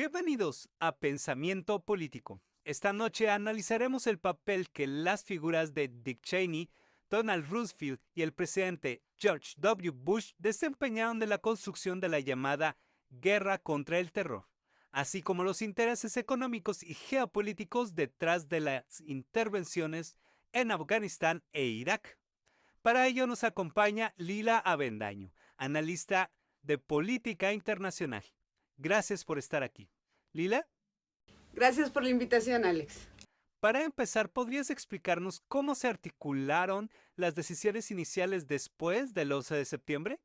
Bienvenidos a Pensamiento Político. Esta noche analizaremos el papel que las figuras de Dick Cheney, Donald Rumsfeld y el presidente George W. Bush desempeñaron en la construcción de la llamada guerra contra el terror, así como los intereses económicos y geopolíticos detrás de las intervenciones en Afganistán e Irak. Para ello nos acompaña Lila Avendaño, analista de política internacional. Gracias por estar aquí. Lila, Gracias por la invitación, Alex. para empezar, ¿podrías explicarnos cómo se articularon las decisiones iniciales después del 11 de septiembre?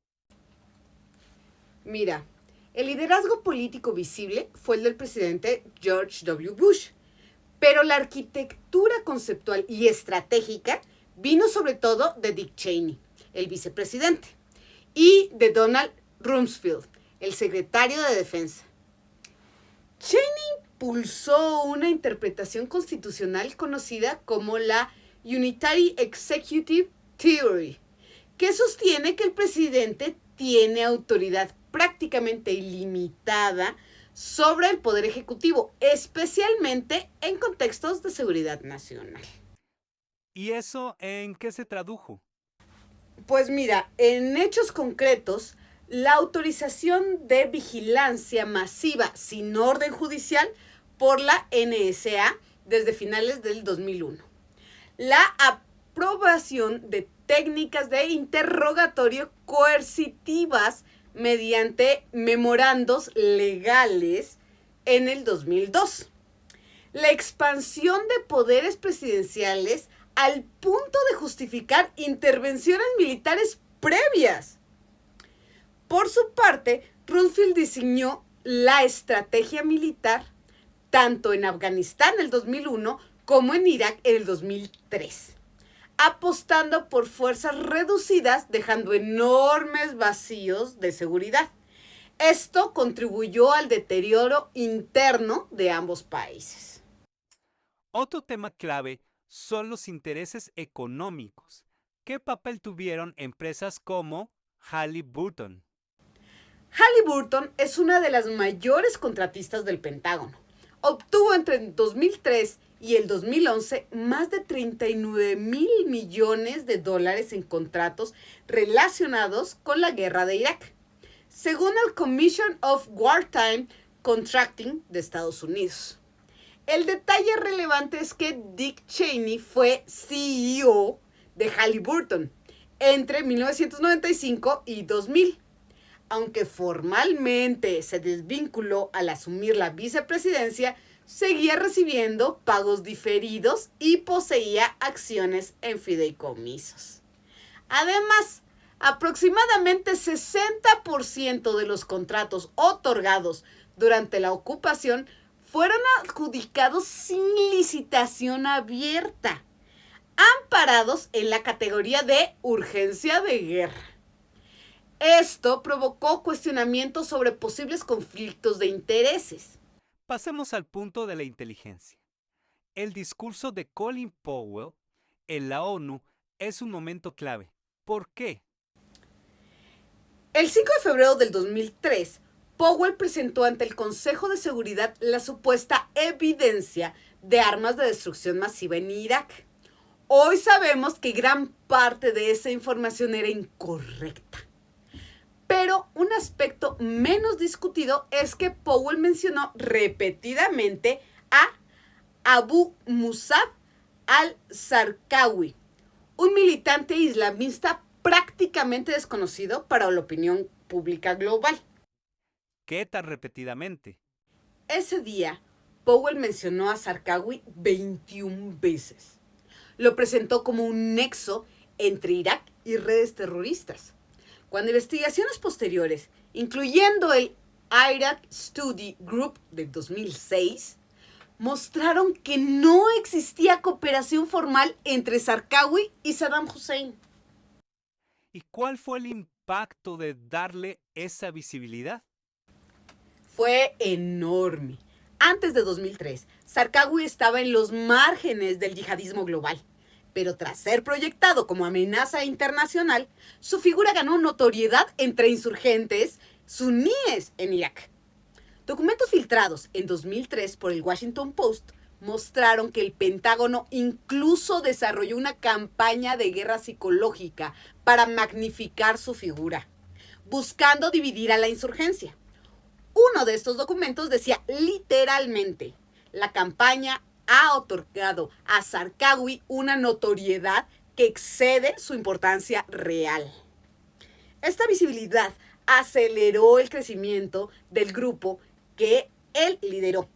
Mira, el liderazgo político visible fue el del presidente George W. Bush, pero la arquitectura conceptual y estratégica vino sobre todo de Dick Cheney, el vicepresidente, y de Donald Rumsfeld, el secretario de Defensa. Cheney impulsó una interpretación constitucional conocida como la Unitary Executive Theory, que sostiene que el presidente tiene autoridad prácticamente ilimitada sobre el poder ejecutivo, especialmente en contextos de seguridad nacional. ¿Y eso en qué se tradujo? Pues mira, en hechos concretos, la autorización de vigilancia masiva sin orden judicial por la NSA desde finales del 2001. La aprobación de técnicas de interrogatorio coercitivas mediante memorandos legales en el 2002. La expansión de poderes presidenciales al punto de justificar intervenciones militares previas. Por su parte, Rumsfeld diseñó la estrategia militar tanto en Afganistán en el 2001 como en Irak en el 2003, apostando por fuerzas reducidas, dejando enormes vacíos de seguridad. Esto contribuyó al deterioro interno de ambos países. Otro tema clave son los intereses económicos. ¿Qué papel tuvieron empresas como Halliburton? Halliburton es una de las mayores contratistas del Pentágono. Obtuvo entre el 2003 y el 2011 más de 39 mil millones de dólares en contratos relacionados con la guerra de Irak, según el Commission of Wartime Contracting de Estados Unidos. El detalle relevante es que Dick Cheney fue CEO de Halliburton entre 1995 y 2000. Aunque formalmente se desvinculó al asumir la vicepresidencia, seguía recibiendo pagos diferidos y poseía acciones en fideicomisos. Además, aproximadamente 60% de los contratos otorgados durante la ocupación fueron adjudicados sin licitación abierta, amparados en la categoría de urgencia de guerra. Esto provocó cuestionamientos sobre posibles conflictos de intereses. Pasemos al punto de la inteligencia. El discurso de Colin Powell en la ONU es un momento clave. ¿Por qué? El 5 de febrero del 2003, Powell presentó ante el Consejo de Seguridad la supuesta evidencia de armas de destrucción masiva en Irak. Hoy sabemos que gran parte de esa información era incorrecta. Pero un aspecto menos discutido es que Powell mencionó repetidamente a Abu Musab al-Zarqawi, un militante islamista prácticamente desconocido para la opinión pública global. ¿Qué tan repetidamente? Ese día, Powell mencionó a Zarqawi 21 veces. Lo presentó como un nexo entre Irak y redes terroristas. Cuando investigaciones posteriores, incluyendo el Iraq Study Group del 2006, mostraron que no existía cooperación formal entre Zarqawi y Saddam Hussein. ¿Y cuál fue el impacto de darle esa visibilidad? Fue enorme. Antes de 2003, Zarqawi estaba en los márgenes del yihadismo global. Pero tras ser proyectado como amenaza internacional, su figura ganó notoriedad entre insurgentes suníes en Irak. Documentos filtrados en 2003 por el Washington Post mostraron que el Pentágono incluso desarrolló una campaña de guerra psicológica para magnificar su figura, buscando dividir a la insurgencia. Uno de estos documentos decía literalmente: la campaña ha otorgado a Zarqawi una notoriedad que excede su importancia real. Esta visibilidad aceleró el crecimiento del grupo que él lideró,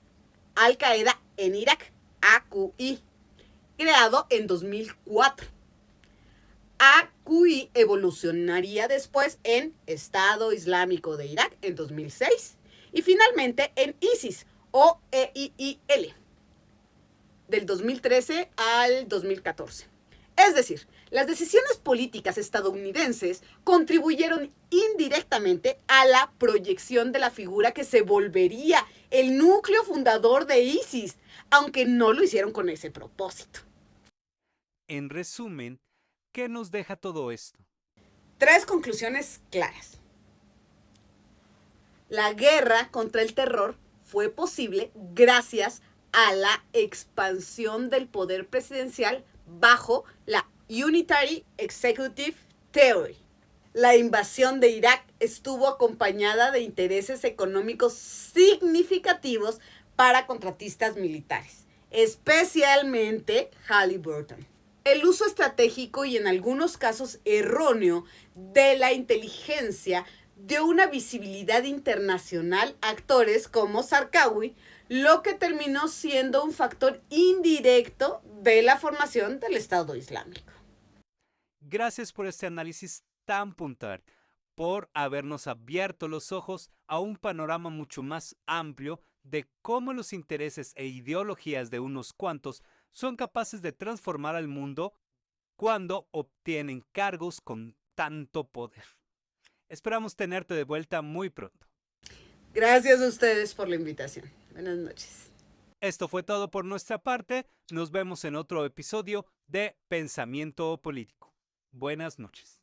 Al-Qaeda en Irak, AQI, creado en 2004. AQI evolucionaría después en Estado Islámico de Irak en 2006 y finalmente en ISIS o EIIL del 2013 al 2014. Es decir, las decisiones políticas estadounidenses contribuyeron indirectamente a la proyección de la figura que se volvería el núcleo fundador de ISIS, aunque no lo hicieron con ese propósito. En resumen, ¿qué nos deja todo esto? 3 conclusiones claras. La guerra contra el terror fue posible gracias a la expansión del poder presidencial bajo la Unitary Executive Theory. La invasión de Irak estuvo acompañada de intereses económicos significativos para contratistas militares, especialmente Halliburton. El uso estratégico y en algunos casos erróneo de la inteligencia dio una visibilidad internacional a actores como Zarqawi, lo que terminó siendo un factor indirecto de la formación del Estado Islámico. Gracias por este análisis tan puntual, por habernos abierto los ojos a un panorama mucho más amplio de cómo los intereses e ideologías de unos cuantos son capaces de transformar al mundo cuando obtienen cargos con tanto poder. Esperamos tenerte de vuelta muy pronto. Gracias a ustedes por la invitación. Buenas noches. Esto fue todo por nuestra parte. Nos vemos en otro episodio de Pensamiento Político. Buenas noches.